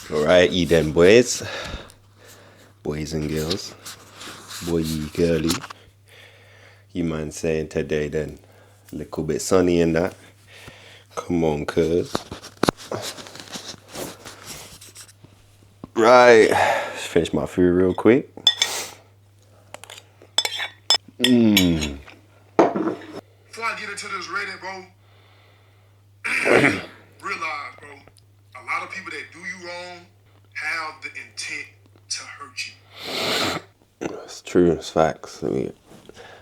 Alright, you then boys and girls, boy girly, you mind saying today then, a little bit sunny and that, come on cuz. Right, just finish my food real quick. Before I get into this rating, bro, realize, bro, a lot of people that do you wrong have the intent to hurt you. It's true, it's facts. Let me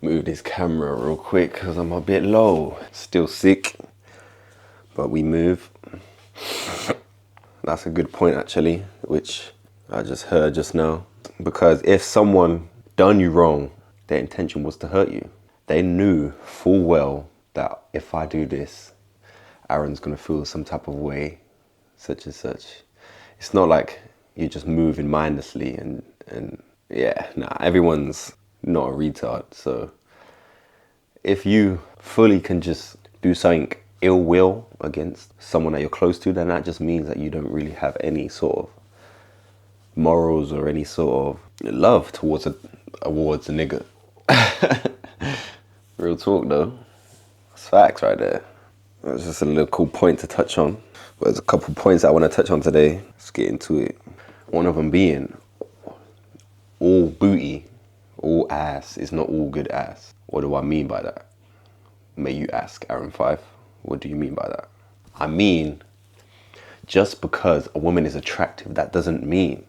move this camera real quick because I'm a bit low. Still sick, but we move. That's a good point actually, which I just heard just now. Because if someone done you wrong, their intention was to hurt you. They knew full well that if I do this, Aaron's gonna feel some type of way, such and such. It's not like you're just moving mindlessly and yeah, nah, everyone's not a retard. So if you fully can just do something ill will against someone that you're close to, then that just means that you don't really have any sort of morals or any sort of love towards a nigga. Real talk though. It's facts right there. That's just a little cool point to touch on. But there's a couple points I want to touch on today. Let's get into it. One of them being all booty, all ass is not all good ass. What do I mean by that? May you ask, Aaron Fife. What do you mean by that? I mean, just because a woman is attractive, that doesn't mean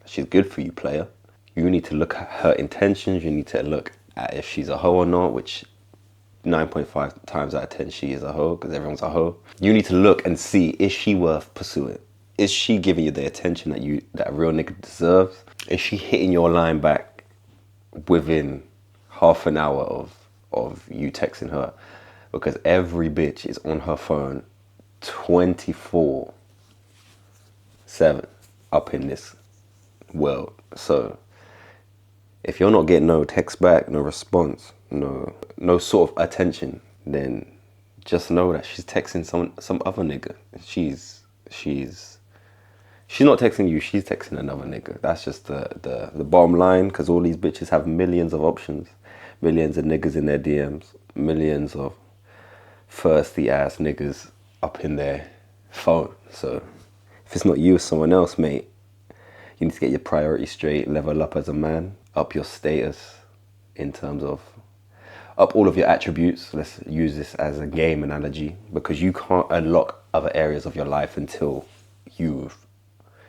she's good for you, player. You need to look at her intentions. You need to look at if she's a hoe or not, which 9.5 times out of 10 she is a hoe because everyone's a hoe. You need to look and see, is she worth pursuing? Is she giving you the attention that a real nigga deserves? Is she hitting your line back within half an hour of you texting her? Because every bitch is on her phone 24/7 up in this world. So if you're not getting no text back, no response, no sort of attention, then just know that she's texting some other nigga. She's not texting you, she's texting another nigga. That's just the bottom line, because all these bitches have millions of options, millions of niggas in their DMs, millions of thirsty ass niggas up in their phone. So if it's not you, it's someone else, mate. You need to get your priorities straight, level up as a man, up your status in terms of, up all of your attributes. Let's use this as a game analogy, because you can't unlock other areas of your life until you've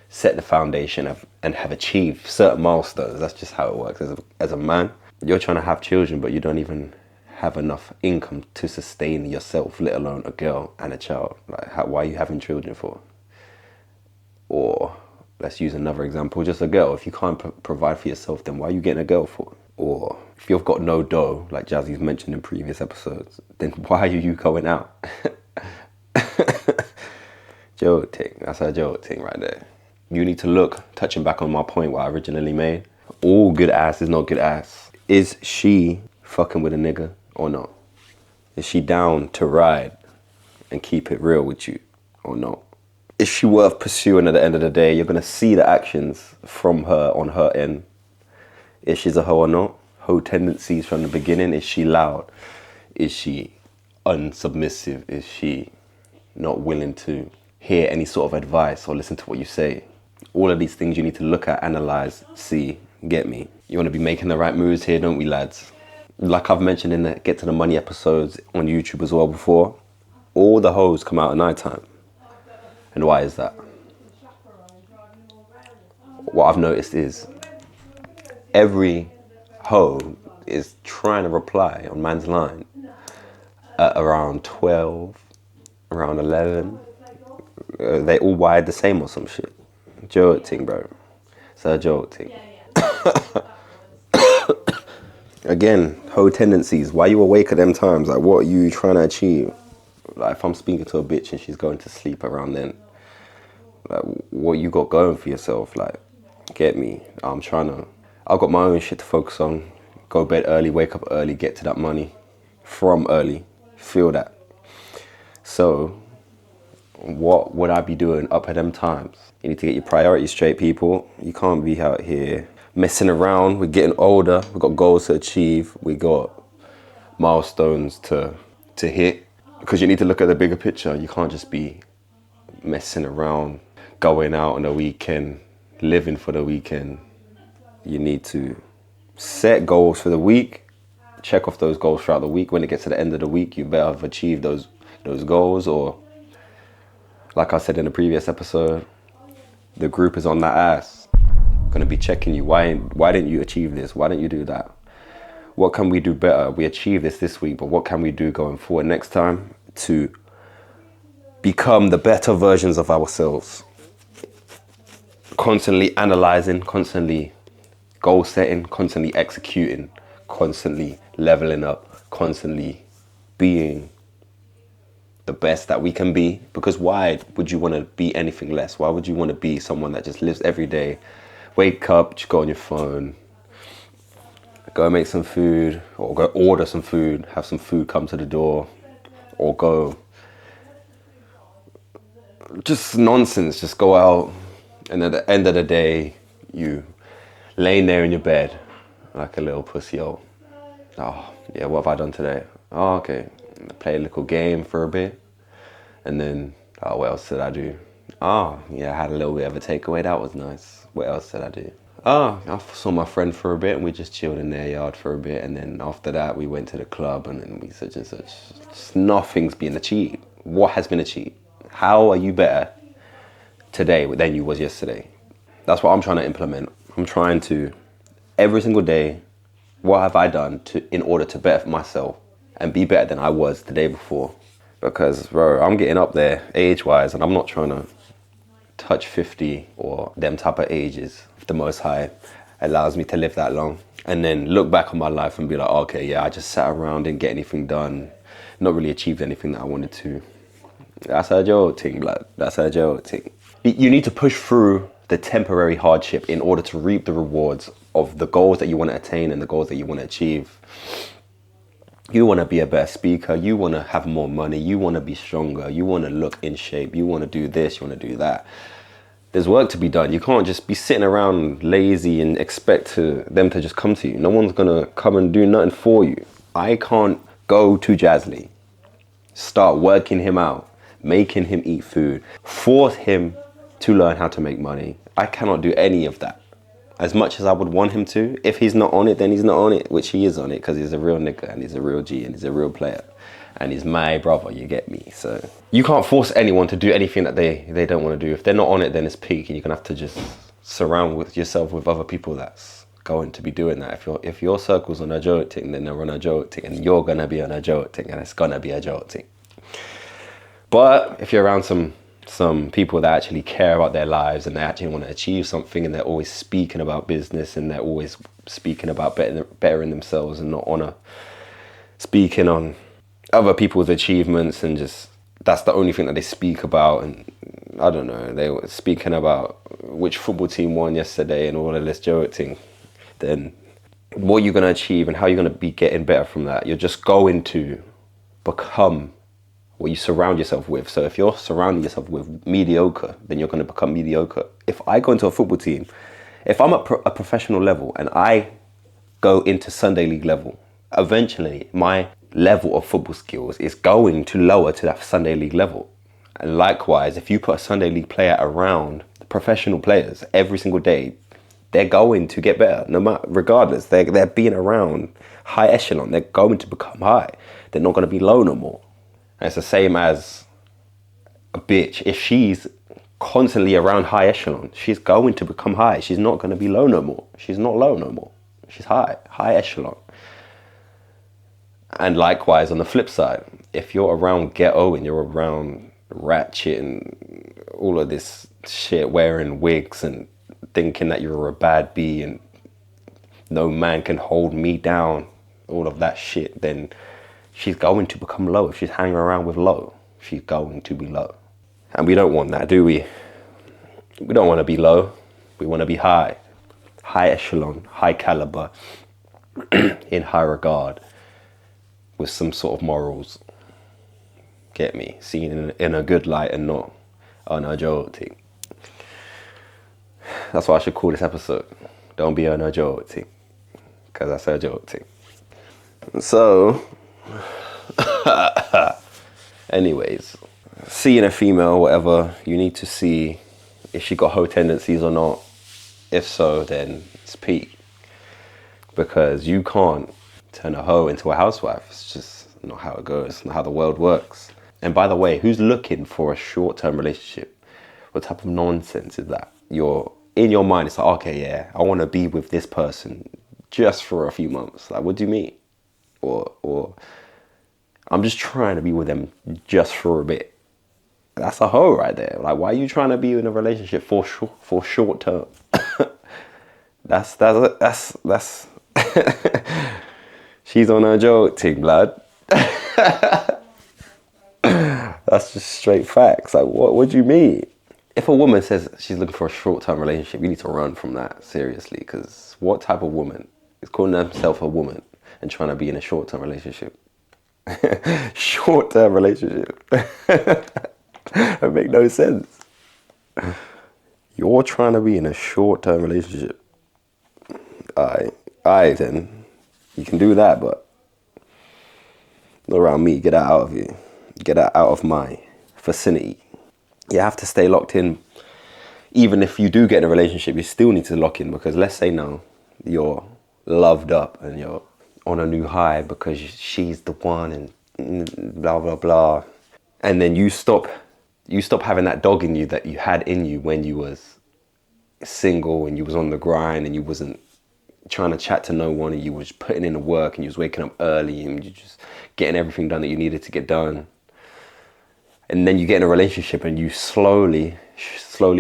set the foundation and have achieved certain milestones. That's just how it works. As a man, you're trying to have children, but you don't even have enough income to sustain yourself, let alone a girl and a child. Like, why are you having children for? Or let's use another example, just a girl. If you can't provide for yourself, then why are you getting a girl for? Or if you've got no dough, like Jazzy's mentioned in previous episodes, then why are you going out? Joke thing, that's a joke thing right there. You need to look, touching back on my point what I originally made, all good ass is not good ass. Is she fucking with a nigga or not? Is she down to ride and keep it real with you or not? Is she worth pursuing at the end of the day? You're going to see the actions from her on her end. If she's a hoe or not. Hoe tendencies from the beginning. Is she loud? Is she unsubmissive? Is she not willing to hear any sort of advice or listen to what you say? All of these things you need to look at, analyze, see, get me. You want to be making the right moves here, don't we, lads? Like I've mentioned in the Get to the Money episodes on YouTube as well before, all the hoes come out at night time. And why is that? What I've noticed is every hoe is trying to reply on man's line at around 12, around 11. They all wired the same or some shit. Joke thing, bro. It's a joke thing. Again, hoe tendencies. Why you awake at them times? Like, what are you trying to achieve? Like, if I'm speaking to a bitch and she's going to sleep around then, like, what you got going for yourself? Like, get me? I've got my own shit to focus on. Go bed early, wake up early, get to that money from early. Feel that. So, What would I be doing up at them times? You need to get your priorities straight, people. You can't be out here messing around. We're getting older. We've got goals to achieve. We got milestones to hit. Because you need to look at the bigger picture. You can't just be messing around, going out on the weekend, living for the weekend. You need to set goals for the week. Check off those goals throughout the week. When it gets to the end of the week, you better have achieved those goals, or like I said in the previous episode, the group is on that ass. Gonna be checking you. Why didn't you achieve this? Why didn't you do that? What can we do better? We achieved this week, but what can we do going forward next time to become the better versions of ourselves? Constantly analyzing, constantly goal setting, constantly executing, constantly leveling up, constantly being the best that we can be. Because why would you want to be anything less? Why would you want to be someone that just lives every day, wake up, just go on your phone, go make some food, or go order some food, have some food come to the door, or go just nonsense, just go out, and at the end of the day you laying there in your bed like a little pussy. Oh yeah, what have I done today? Oh, okay, play a little game for a bit, and then what else did I do? Oh yeah, I had a little bit of a takeaway, that was nice. What else did I do? Oh, I saw my friend for a bit and we just chilled in their yard for a bit, and then after that we went to the club, and then we such and such. Just nothing's been achieved. What has been achieved? How are you better today than you was yesterday? That's what I'm trying to implement. I'm trying to, every single day, what have I done in order to better myself and be better than I was the day before? Because, bro, I'm getting up there age-wise, and I'm not trying to touch 50 or them type of ages. If the Most High allows me to live that long, and then look back on my life and be like, okay, yeah, I just sat around, didn't get anything done, not really achieved anything that I wanted to. That's a joke thing, blood. That's a joke thing. You need to push through the temporary hardship in order to reap the rewards of the goals that you want to attain and the goals that you want to achieve. You want to be a better speaker, you want to have more money, you want to be stronger, you want to look in shape, you want to do this, you want to do that. There's work to be done. You can't just be sitting around lazy and expect them to just come to you. No one's going to come and do nothing for you. I can't go to Jazly, start working him out, making him eat food, force him to learn how to make money. I cannot do any of that. As much as I would want him to, if he's not on it, then he's not on it, which he is on it because he's a real nigga and he's a real G and he's a real player. And he's my brother, you get me? So you can't force anyone to do anything that they don't want to do. If they're not on it, then it's peak, and you're going to have to just surround yourself with other people that's going to be doing that. If your circle's on a joke thing, then they're on a joke thing, and you're going to be on a joke thing, and it's going to be a joke thing. But if you're around some people that actually care about their lives and they actually want to achieve something, and they're always speaking about business and they're always speaking about bettering themselves and not speaking on other people's achievements, and just that's the only thing that they speak about. And I don't know, they were speaking about which football team won yesterday and all of this joke thing, then what you're going to achieve and how you're going to be getting better from that, you're just going to become what you surround yourself with. So if you're surrounding yourself with mediocre, then you're going to become mediocre. If I go into a football team, if I'm at a professional level and I go into Sunday league level, eventually my level of football skills is going to lower to that Sunday league level. And likewise, if you put a Sunday league player around professional players every single day, they're going to get better, no matter, regardless. They're being around high echelon. They're going to become high. They're not going to be low no more. And it's the same as a bitch. If she's constantly around high echelon, she's going to become high. She's not going to be low no more. She's not low no more. She's high echelon. And likewise, on the flip side, if you're around ghetto and you're around ratchet and all of this shit, wearing wigs and thinking that you're a bad bee and no man can hold me down, all of that shit, then she's going to become low. If she's hanging around with low, she's going to be low. And we don't want that, do we? We don't want to be low. We want to be high. High echelon, high caliber, in high regard, with some sort of morals. Get me? Seen in a good light and not on a joke thing. That's what I should call this episode. Don't be on a joke thing. Because that's a joke thing. So, anyways, seeing a female, whatever, you need to see if she got hoe tendencies or not. If so, then it's peak. Because you can't turn a hoe into a housewife. It's just not how it goes. It's not how the world works. And by the way, who's looking for a short-term relationship? What type of nonsense is that? You're in your mind, it's like, okay, yeah, I want to be with this person just for a few months. Like, what do you mean? Or I'm just trying to be with them just for a bit. That's a hoe right there. Like, why are you trying to be in a relationship for short term? That's she's on her joke thing, blood. That's just straight facts. Like, what do you mean? If a woman says she's looking for a short-term relationship, you need to run from that, seriously. Because what type of woman is calling herself a woman and trying to be in a short-term relationship? Short-term relationship. That make no sense. You're trying to be in a short-term relationship. Aye, then. You can do that, but not around me. Get that out of you. Get that out of my vicinity. You have to stay locked in. Even if you do get in a relationship, you still need to lock in, because let's say now you're loved up and you're on a new high because she's the one and blah, blah, blah. And then you stop having that dog in you that you had in you when you was single and you was on the grind and you wasn't trying to chat to no one and you was putting in the work and you was waking up early and you just getting everything done that you needed to get done. And then you get in a relationship and you slowly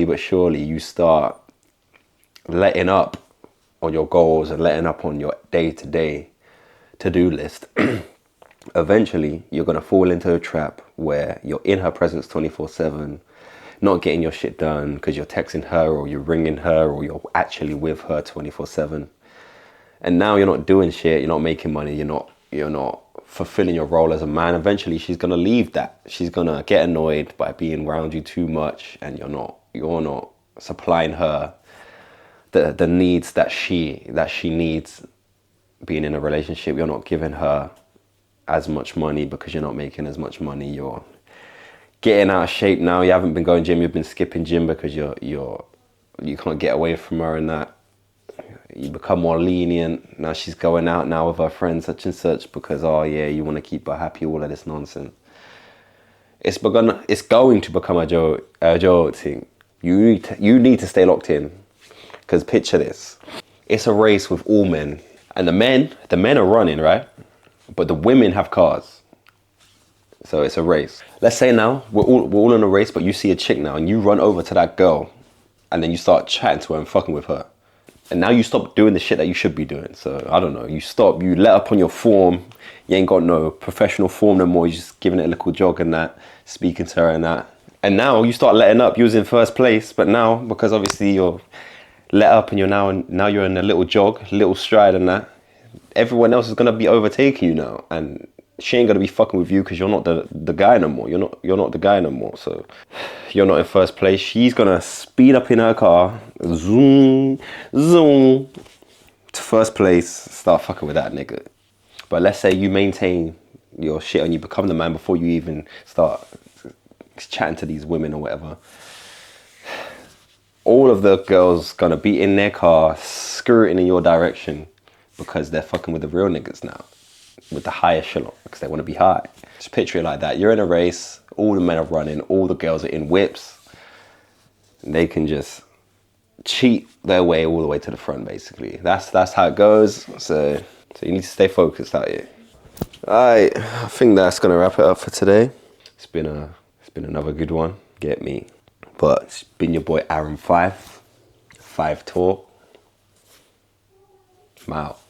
but surely, you start letting up on your goals and letting up on your day-to-day to-do list. Eventually, you're going to fall into a trap where you're in her presence 24/7, not getting your shit done because you're texting her or you're ringing her or you're actually with her 24/7. And now you're not doing shit, you're not making money, you're not fulfilling your role as a man. Eventually she's gonna leave that. She's gonna get annoyed by being around you too much, and you're not supplying her the needs that she needs being in a relationship. You're not giving her as much money because you're not making as much money. You're getting out of shape now. You haven't been going gym, you've been skipping gym because you can't get away from her and that. You become more lenient. Now she's going out now with her friends such and such because, oh yeah, you want to keep her happy, all of this nonsense. It's going to become a joke thing. You need to stay locked in, because picture this. It's a race with all men, and the men are running, right? But the women have cars. So it's a race. Let's say now we're all in a race, but you see a chick now and you run over to that girl and then you start chatting to her and fucking with her. And now you stop doing the shit that you should be doing. So, I don't know, you let up on your form. You ain't got no professional form no more. You're just giving it a little jog and that, speaking to her and that. And now you start letting up. You was in first place, but now, because obviously you're let up and now you're in a little jog, little stride and that, everyone else is going to be overtaking you now. And she ain't going to be fucking with you because you're not the guy no more. You're not the guy no more. So you're not in first place. She's going to speed up in her car, zoom to first place, start fucking with that nigga. But let's say you maintain your shit and you become the man before you even start chatting to these women or whatever. All of the girls going to be in their car, skirting in your direction because they're fucking with the real niggas now. With the high echelon, because they want to be high. Just picture it like that. You're in a race, all the men are running, all the girls are in whips. And they can just cheat their way all the way to the front, basically. That's how it goes. So you need to stay focused out here. Alright, I think that's gonna wrap it up for today. It's been another good one, get me. But it's been your boy Aaron FifeTalk. I'm out.